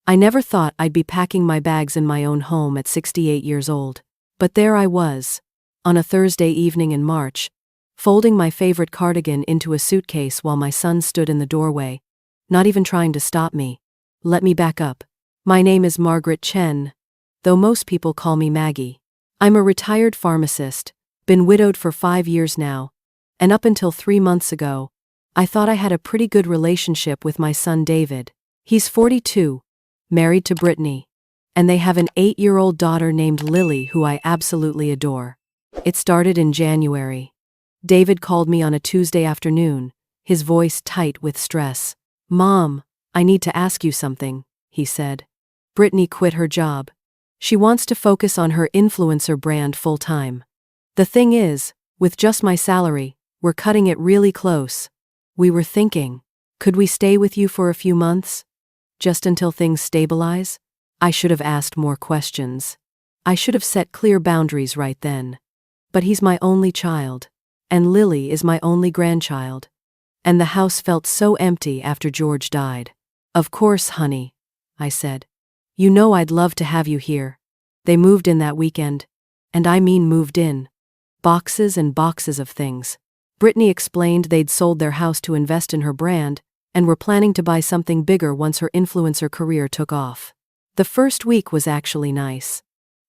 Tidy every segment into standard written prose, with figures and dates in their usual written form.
I never thought I'd be packing my bags in my own home at 68 years old. But there I was, on a Thursday evening in March, folding my favorite cardigan into a suitcase while my son stood in the doorway, not even trying to stop me. Let me back up. My name is Margaret Chen, though most people call me Maggie. I'm a retired pharmacist, been widowed for 5 years now, and up until 3 months ago, I thought I had a pretty good relationship with my son David. He's 42, married to Brittany, and they have an 8-year-old daughter named Lily who I absolutely adore. It started in January. David called me on a Tuesday afternoon, his voice tight with stress. "Mom, I need to ask you something," he said. Brittany quit her job. She wants to focus on her influencer brand full-time. The thing is, with just my salary, we're cutting it really close. We were thinking, could we stay with you for a few months? Just until things stabilize? I should have asked more questions. I should have set clear boundaries right then. But he's my only child, and Lily is my only grandchild. And the house felt so empty after George died. "Of course, honey," I said. "You know I'd love to have you here." They moved in that weekend. And I mean moved in. Boxes and boxes of things. Brittany explained they'd sold their house to invest in her brand, and were planning to buy something bigger once her influencer career took off. The first week was actually nice.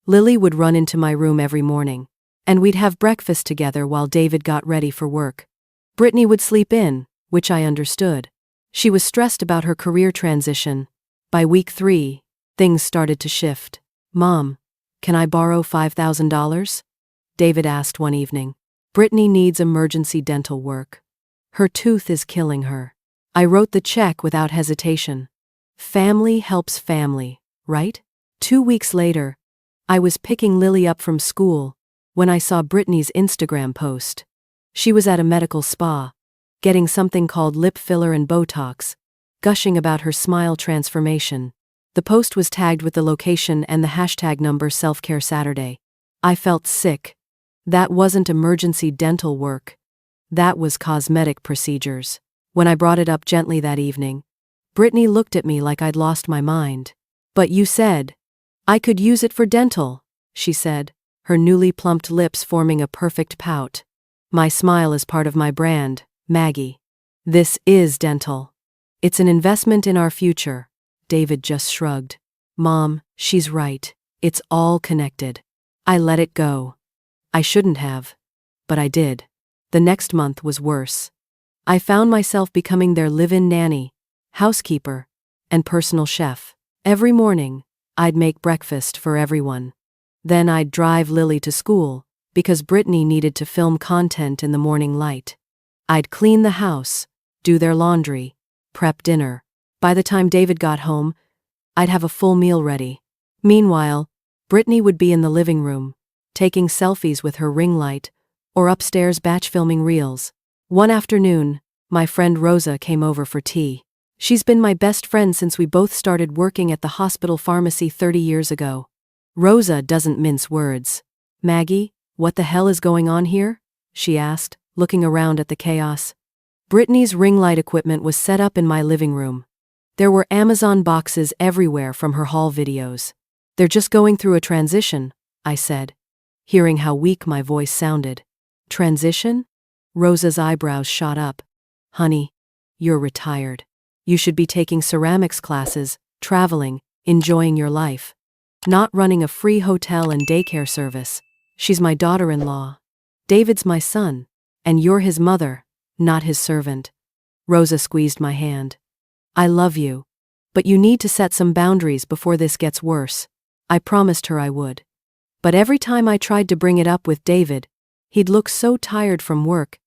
Lily would run into my room every morning, and we'd have breakfast together while David got ready for work. Brittany would sleep in, which I understood. She was stressed about her career transition. By week 3, things started to shift. "Mom, can I borrow $5,000? David asked one evening. Brittany needs emergency dental work. Her tooth is killing her. I wrote the check without hesitation. Family helps family, right? 2 weeks later, I was picking Lily up from school when I saw Brittany's Instagram post. She was at a medical spa, getting something called lip filler and Botox, gushing about her smile transformation. The post was tagged with the location and the hashtag number Self-Care Saturday. I felt sick. That wasn't emergency dental work. That was cosmetic procedures. When I brought it up gently that evening, Brittany looked at me like I'd lost my mind. "But you said I could use it for dental," she said, her newly plumped lips forming a perfect pout. "My smile is part of my brand, Maggie. This is dental. It's an investment in our future." David just shrugged. "Mom, she's right. It's all connected." I let it go. I shouldn't have, but I did. The next month was worse. I found myself becoming their live-in nanny, housekeeper, and personal chef. Every morning, I'd make breakfast for everyone. Then I'd drive Lily to school, because Brittany needed to film content in the morning light. I'd clean the house, do their laundry, prep dinner. By the time David got home, I'd have a full meal ready. Meanwhile, Brittany would be in the living room, taking selfies with her ring light, or upstairs batch filming reels. One afternoon, my friend Rosa came over for tea. She's been my best friend since we both started working at the hospital pharmacy 30 years ago. Rosa doesn't mince words. "Maggie, what the hell is going on here?" she asked, looking around at the chaos. Brittany's ring light equipment was set up in my living room. There were Amazon boxes everywhere from her haul videos. "They're just going through a transition," I said, hearing how weak my voice sounded. "Transition?" Rosa's eyebrows shot up. "Honey, you're retired. You should be taking ceramics classes, traveling, enjoying your life. Not running a free hotel and daycare service. She's my daughter-in-law. David's my son, and you're his mother, not his servant." Rosa squeezed my hand. "I love you, but you need to set some boundaries before this gets worse." I promised her I would. But every time I tried to bring it up with David, he'd look so tired from work,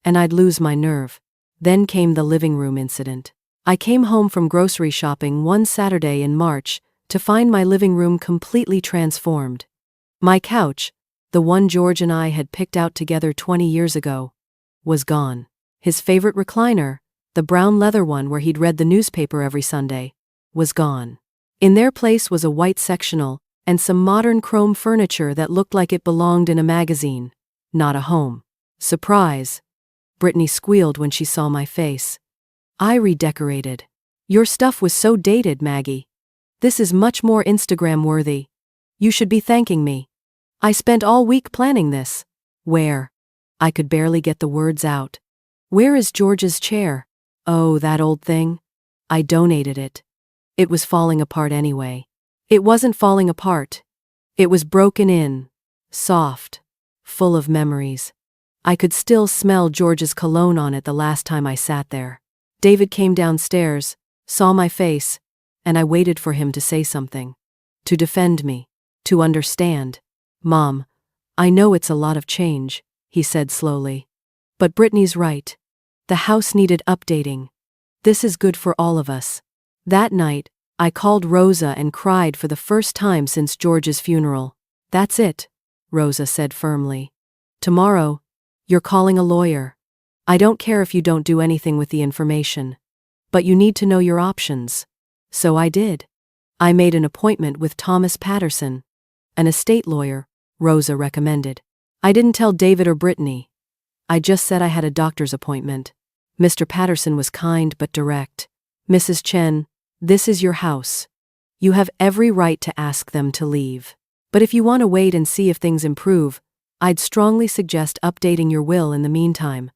and I'd lose my nerve. Then came the living room incident. I came home from grocery shopping one Saturday in March to find my living room completely transformed. My couch, the one George and I had picked out together 20 years ago, was gone. His favorite recliner, the brown leather one where he'd read the newspaper every Sunday, was gone. In their place was a white sectional and some modern chrome furniture that looked like it belonged in a magazine, not a home. "Surprise," Brittany squealed when she saw my face. "I redecorated. Your stuff was so dated, Maggie." This is much more Instagram worthy. You should be thanking me. I spent all week planning this. Where? I could barely get the words out. Where is George's chair? Oh, that old thing? I donated it. It was falling apart anyway. It wasn't falling apart. It was broken in, soft, full of memories. I could still smell George's cologne on it the last time I sat there. David came downstairs, saw my face, and I waited for him to say something. To defend me. To understand. Mom, I know it's a lot of change, he said slowly. But Brittany's right. The house needed updating. This is good for all of us. That night, I called Rosa and cried for the first time since George's funeral. That's it, Rosa said firmly. Tomorrow, you're calling a lawyer. I don't care if you don't do anything with the information. But you need to know your options. So I did. I made an appointment with Thomas Patterson, an estate lawyer, Rosa recommended. I didn't tell David or Brittany. I just said I had a doctor's appointment. Mr. Patterson was kind but direct. Mrs. Chen, this is your house. You have every right to ask them to leave. But if you want to wait and see if things improve, I'd strongly suggest updating your will in the meantime.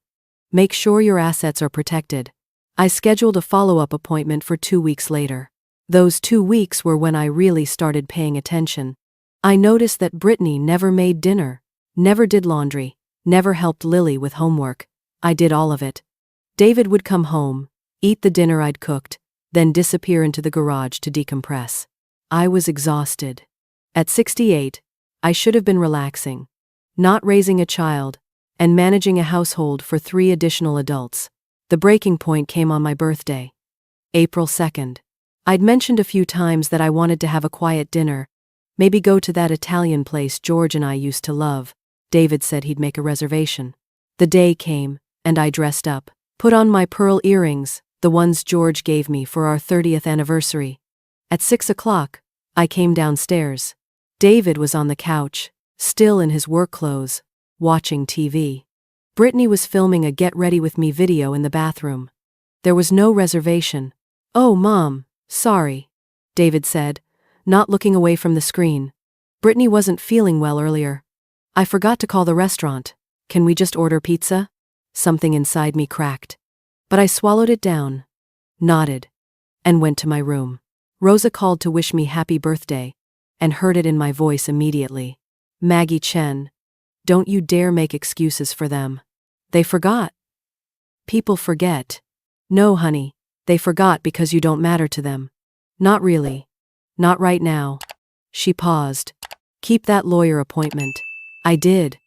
Make sure your assets are protected. I scheduled a follow-up appointment for 2 weeks later. Those 2 weeks were when I really started paying attention. I noticed that Brittany never made dinner, never did laundry, never helped Lily with homework. I did all of it. David would come home, eat the dinner I'd cooked, then disappear into the garage to decompress. I was exhausted. At 68, I should have been relaxing, not raising a child, and managing a household for 3 additional adults. The breaking point came on my birthday, April 2nd. I'd mentioned a few times that I wanted to have a quiet dinner, maybe go to that Italian place George and I used to love. David said he'd make a reservation. The day came, and I dressed up, put on my pearl earrings, the ones George gave me for our 30th anniversary. At 6 o'clock, I came downstairs. David was on the couch, still in his work clothes, watching TV. Brittany was filming a Get Ready With Me video in the bathroom. There was no reservation. Oh, Mom, sorry, David said, not looking away from the screen. Brittany wasn't feeling well earlier. I forgot to call the restaurant. Can we just order pizza? Something inside me cracked. But I swallowed it down, nodded, and went to my room. Rosa called to wish me happy birthday, and heard it in my voice immediately. Maggie Chen, don't you dare make excuses for them. They forgot. People forget. No, honey, they forgot because you don't matter to them. Not really. Not right now. She paused. Keep that lawyer appointment. I did.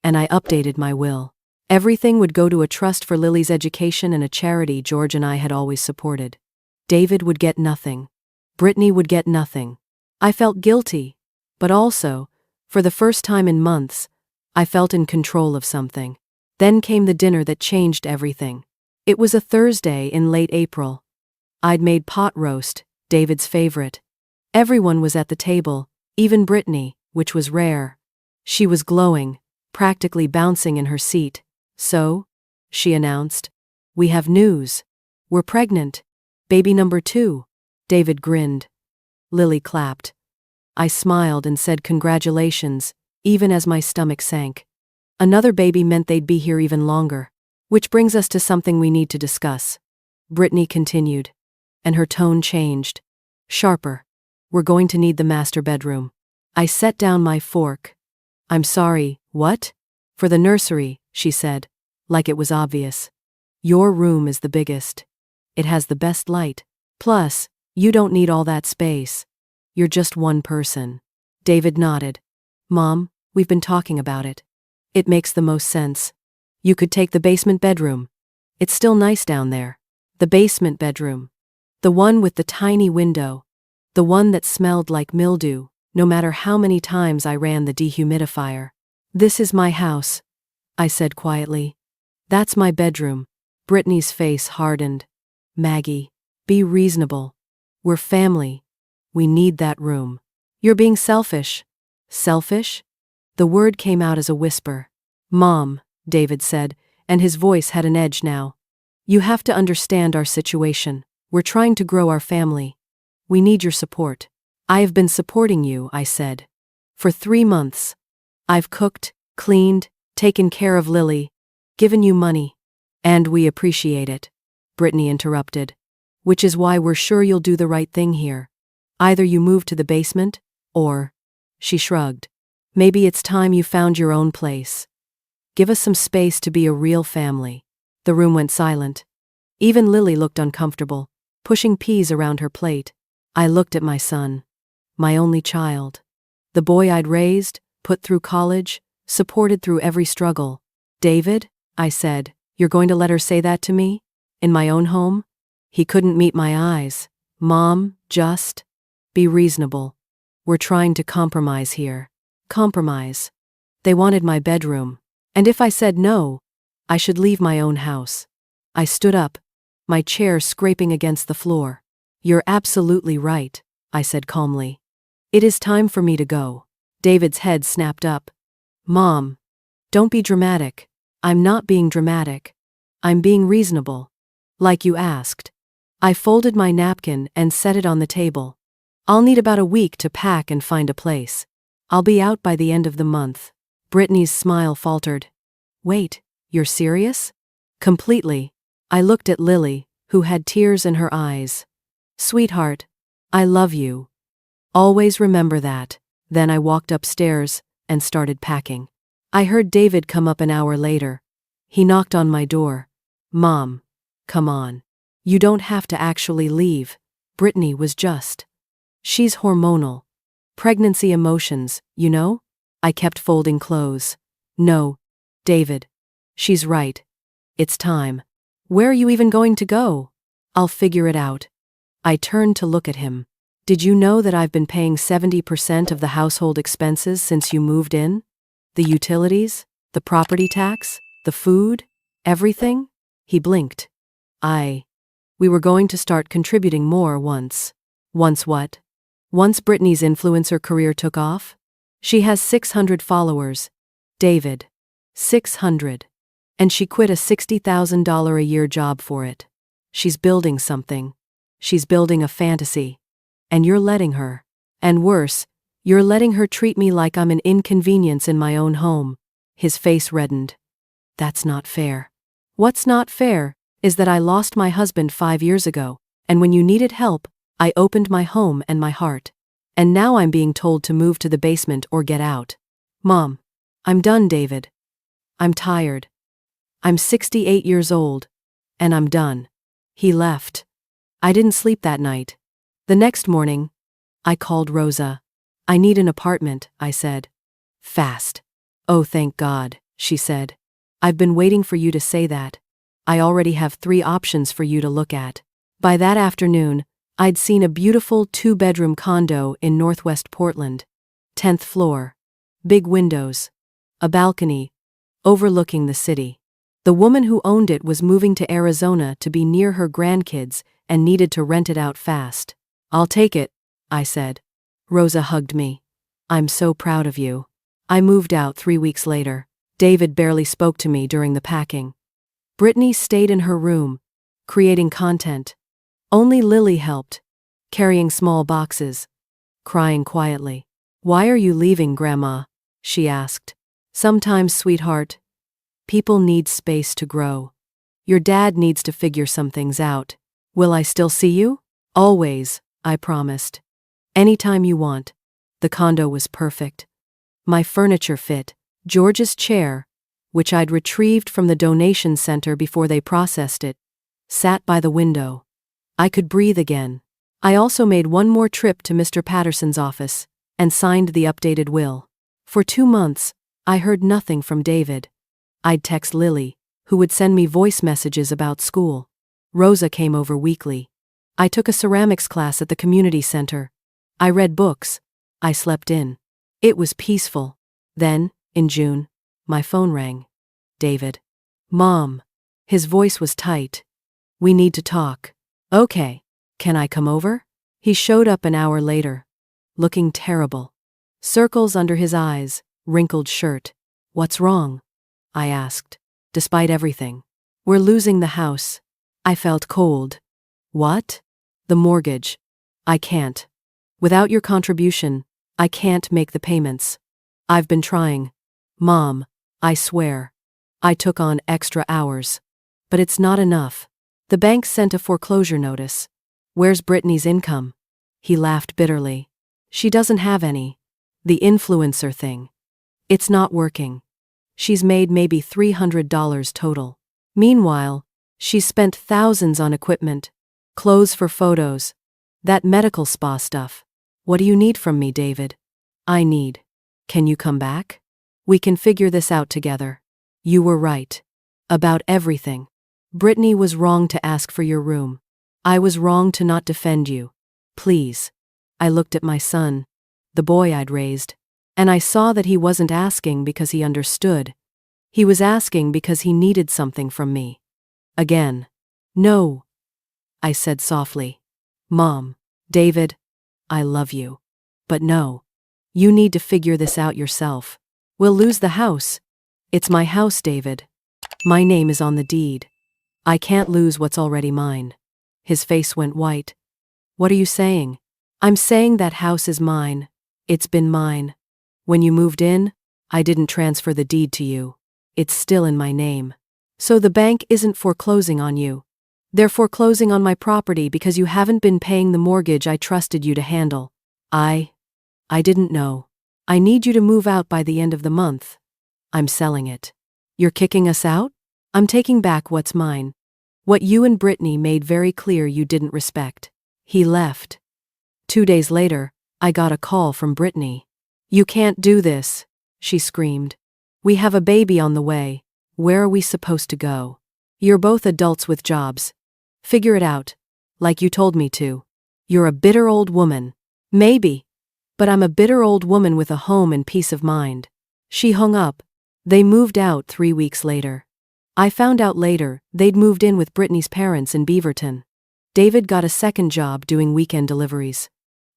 And I updated my will. Everything would go to a trust for Lily's education and a charity George and I had always supported. David would get nothing. Brittany would get nothing. I felt guilty, but also, for the first time in months, I felt in control of something. Then came the dinner that changed everything. It was a Thursday in late April. I'd made pot roast, David's favorite. Everyone was at the table, even Brittany, which was rare. She was glowing, practically bouncing in her seat. So, she announced, we have news. We're pregnant. Baby number 2. David grinned. Lily clapped. I smiled and said congratulations, even as my stomach sank. Another baby meant they'd be here even longer. Which brings us to something we need to discuss. Brittany continued. And her tone changed. Sharper. We're going to need the master bedroom. I set down my fork. I'm sorry, what? For the nursery, she said, like it was obvious. Your room is the biggest. It has the best light. Plus, you don't need all that space. You're just one person. David nodded. Mom, we've been talking about it. It makes the most sense. You could take the basement bedroom. It's still nice down there. The basement bedroom. The one with the tiny window. The one that smelled like mildew, no matter how many times I ran the dehumidifier. This is my house, I said quietly. That's my bedroom. Brittany's face hardened. Maggie, be reasonable. We're family. We need that room. You're being selfish. Selfish? The word came out as a whisper. Mom, David said, and his voice had an edge now. You have to understand our situation. We're trying to grow our family. We need your support. I have been supporting you, I said. For 3 months. I've cooked, cleaned, taken care of Lily, given you money. And we appreciate it, Brittany interrupted. Which is why we're sure you'll do the right thing here. Either you move to the basement, or, she shrugged, maybe it's time you found your own place. Give us some space to be a real family. The room went silent. Even Lily looked uncomfortable, pushing peas around her plate. I looked at my son. My only child. The boy I'd raised, put through college, supported through every struggle. David, I said, you're going to let her say that to me? In my own home? He couldn't meet my eyes. Mom, just be reasonable. We're trying to compromise here. Compromise. They wanted my bedroom. And if I said no, I should leave my own house. I stood up, my chair scraping against the floor. You're absolutely right, I said calmly. It is time for me to go. David's head snapped up. Mom, don't be dramatic. I'm not being dramatic. I'm being reasonable. Like you asked. I folded my napkin and set it on the table. I'll need about a week to pack and find a place. I'll be out by the end of the month. Brittany's smile faltered. Wait, you're serious? Completely. I looked at Lily, who had tears in her eyes. Sweetheart, I love you. Always remember that. Then I walked upstairs and started packing. I heard David come up an hour later. He knocked on my door. Mom, come on. You don't have to actually leave. Brittany was just. She's hormonal. Pregnancy emotions, you know? I kept folding clothes. No, David. She's right. It's time. Where are you even going to go? I'll figure it out. I turned to look at him. Did you know that I've been paying 70% of the household expenses since you moved in? The utilities, the property tax, the food, everything? He blinked. We were going to start contributing more once. Once what? Once Brittany's influencer career took off? She has 600 followers. David. 600. And she quit a $60,000 a year job for it. She's building something. She's building a fantasy. And you're letting her. And worse, you're letting her treat me like I'm an inconvenience in my own home. His face reddened. That's not fair. What's not fair is that I lost my husband 5 years ago, and when you needed help, I opened my home and my heart. And now I'm being told to move to the basement or get out. Mom, I'm done, David. I'm tired. I'm 68 years old, and I'm done. He left. I didn't sleep that night. The next morning, I called Rosa. I need an apartment, I said. Fast. Oh, thank God, she said. I've been waiting for you to say that. I already have 3 options for you to look at. By that afternoon, I'd seen a beautiful 2-bedroom condo in Northwest Portland. 10th floor. Big windows. A balcony. Overlooking the city. The woman who owned it was moving to Arizona to be near her grandkids and needed to rent it out fast. I'll take it, I said. Rosa hugged me. I'm so proud of you. I moved out 3 weeks later. David barely spoke to me during the packing. Brittany stayed in her room, creating content. Only Lily helped, carrying small boxes, crying quietly. Why are you leaving, Grandma? She asked. Sometimes, sweetheart, people need space to grow. Your dad needs to figure some things out. Will I still see you? Always, I promised. Anytime you want. The condo was perfect. My furniture fit. George's chair, which I'd retrieved from the donation center before they processed it, sat by the window. I could breathe again. I also made one more trip to Mr. Patterson's office and signed the updated will. For 2 months, I heard nothing from David. I'd text Lily, who would send me voice messages about school. Rosa came over weekly. I took a ceramics class at the community center. I read books. I slept in. It was peaceful. Then, in June, my phone rang. David. Mom. His voice was tight. We need to talk. Okay. Can I come over? He showed up an hour later. Looking terrible. Circles under his eyes, wrinkled shirt. What's wrong? I asked. Despite everything. We're losing the house. I felt cold. What? The mortgage. I can't. Without your contribution, I can't make the payments. I've been trying. Mom, I swear. I took on extra hours. But it's not enough. The bank sent a foreclosure notice. Where's Brittany's income? He laughed bitterly. She doesn't have any. The influencer thing. It's not working. She's made maybe $300 total. Meanwhile, she's spent thousands on equipment, clothes for photos, that medical spa stuff. What do you need from me, David? I need. Can you come back? We can figure this out together. You were right. About everything. Brittany was wrong to ask for your room. I was wrong to not defend you. Please. I looked at my son, the boy I'd raised, and I saw that he wasn't asking because he understood. He was asking because he needed something from me. Again. No. I said softly. Mom, David, I love you. But no. You need to figure this out yourself. We'll lose the house. It's my house, David. My name is on the deed. I can't lose what's already mine. His face went white. What are you saying? I'm saying that house is mine. It's been mine. When you moved in, I didn't transfer the deed to you. It's still in my name. So the bank isn't foreclosing on you. They're foreclosing on my property because you haven't been paying the mortgage I trusted you to handle. I didn't know. I need you to move out by the end of the month. I'm selling it. You're kicking us out? I'm taking back what's mine. What you and Brittany made very clear you didn't respect. He left. 2 days later, I got a call from Brittany. You can't do this, she screamed. We have a baby on the way. Where are we supposed to go? You're both adults with jobs. Figure it out. Like you told me to. You're a bitter old woman. Maybe. But I'm a bitter old woman with a home and peace of mind. She hung up. They moved out 3 weeks later. I found out later they'd moved in with Brittany's parents in Beaverton. David got a second job doing weekend deliveries.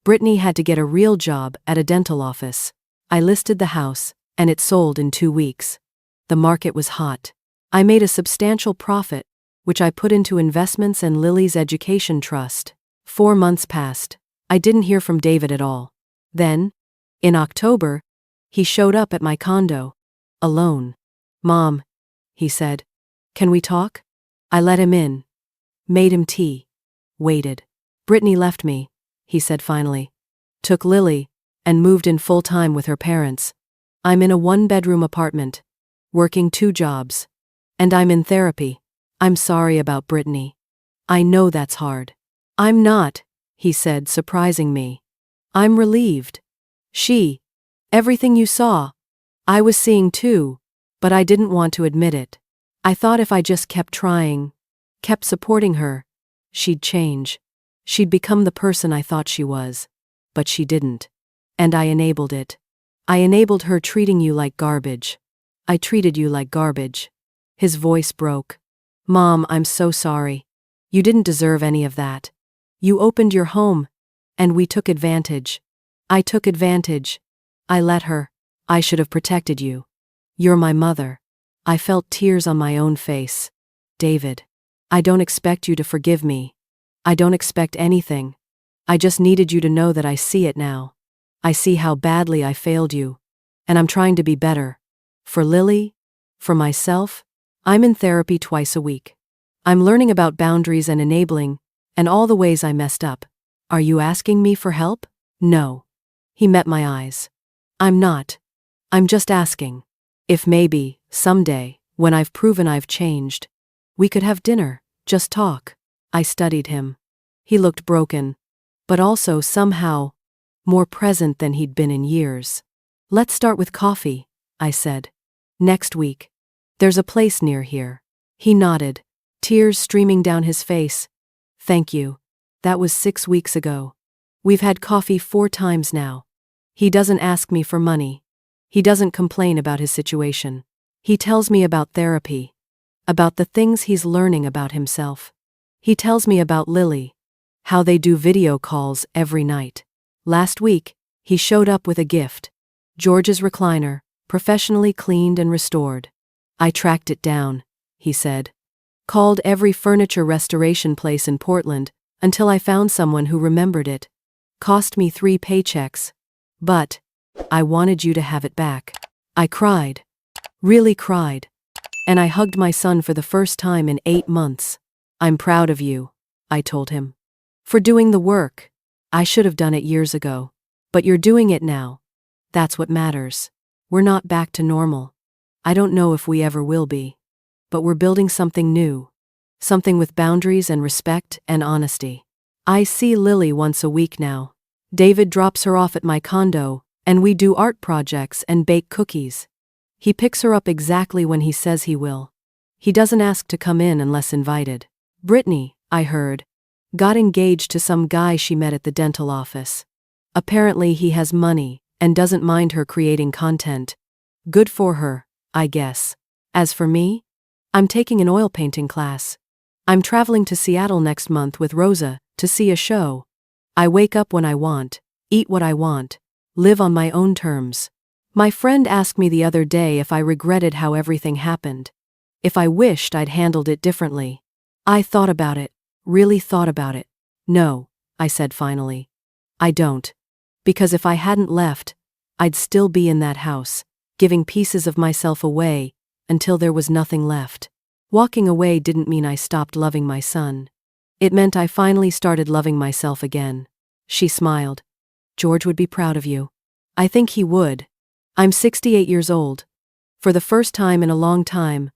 Brittany had to get a real job at a dental office. I listed the house, and it sold in 2 weeks. The market was hot. I made a substantial profit, which I put into investments and Lily's education trust. 4 months passed. I didn't hear from David at all. Then, in October, he showed up at my condo. Alone. Mom, he said. Can we talk? I let him in. Made him tea. Waited. Brittany left me, he said finally. Took Lily, and moved in full-time with her parents. I'm in a 1-bedroom apartment. Working 2 jobs. And I'm in therapy. I'm sorry about Brittany. I know that's hard. I'm not, he said, surprising me. I'm relieved. Everything you saw. I was seeing too, but I didn't want to admit it. I thought if I just kept trying, kept supporting her, she'd change. She'd become the person I thought she was. But she didn't. And I enabled it. I enabled her treating you like garbage. I treated you like garbage. His voice broke. Mom, I'm so sorry. You didn't deserve any of that. You opened your home, and we took advantage. I took advantage. I let her. I should have protected you. You're my mother. I felt tears on my own face. David, I don't expect you to forgive me. I don't expect anything. I just needed you to know that I see it now. I see how badly I failed you. And I'm trying to be better. For Lily, for myself, I'm in therapy twice a week. I'm learning about boundaries and enabling, and all the ways I messed up. Are you asking me for help? No. He met my eyes. I'm not. I'm just asking. If maybe, someday, when I've proven I've changed, we could have dinner, just talk. I studied him. He looked broken, but also somehow more present than he'd been in years. Let's start with coffee, I said. Next week. There's a place near here. He nodded, tears streaming down his face. Thank you. That was 6 weeks ago. We've had coffee 4 times now. He doesn't ask me for money. He doesn't complain about his situation. He tells me about therapy, about the things he's learning about himself. He tells me about Lily, how they do video calls every night. Last week, he showed up with a gift. George's recliner, professionally cleaned and restored. I tracked it down, he said. Called every furniture restoration place in Portland until I found someone who remembered it. Cost me 3 paychecks. But I wanted you to have it back. I cried. Really cried. And I hugged my son for the first time in 8 months. I'm proud of you, I told him. For doing the work. I should have done it years ago. But you're doing it now. That's what matters. We're not back to normal. I don't know if we ever will be. But we're building something new. Something with boundaries and respect and honesty. I see Lily once a week now. David drops her off at my condo, and we do art projects and bake cookies. He picks her up exactly when he says he will. He doesn't ask to come in unless invited. Brittany, I heard, got engaged to some guy she met at the dental office. Apparently he has money and doesn't mind her creating content. Good for her, I guess. As for me, I'm taking an oil painting class. I'm traveling to Seattle next month with Rosa to see a show. I wake up when I want, eat what I want, live on my own terms. My friend asked me the other day if I regretted how everything happened. If I wished I'd handled it differently. I thought about it, really thought about it. No, I said finally. I don't. Because if I hadn't left, I'd still be in that house, giving pieces of myself away, until there was nothing left. Walking away didn't mean I stopped loving my son. It meant I finally started loving myself again. She smiled. George would be proud of you. I think he would. I'm 68 years old. For the first time in a long time,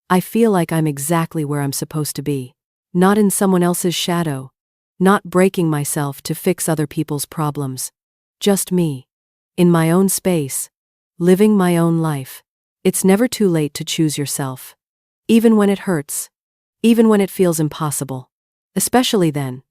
I feel like I'm exactly where I'm supposed to be. Not in someone else's shadow. Not breaking myself to fix other people's problems. Just me. In my own space. Living my own life. It's never too late to choose yourself. Even when it hurts. Even when it feels impossible. Especially then.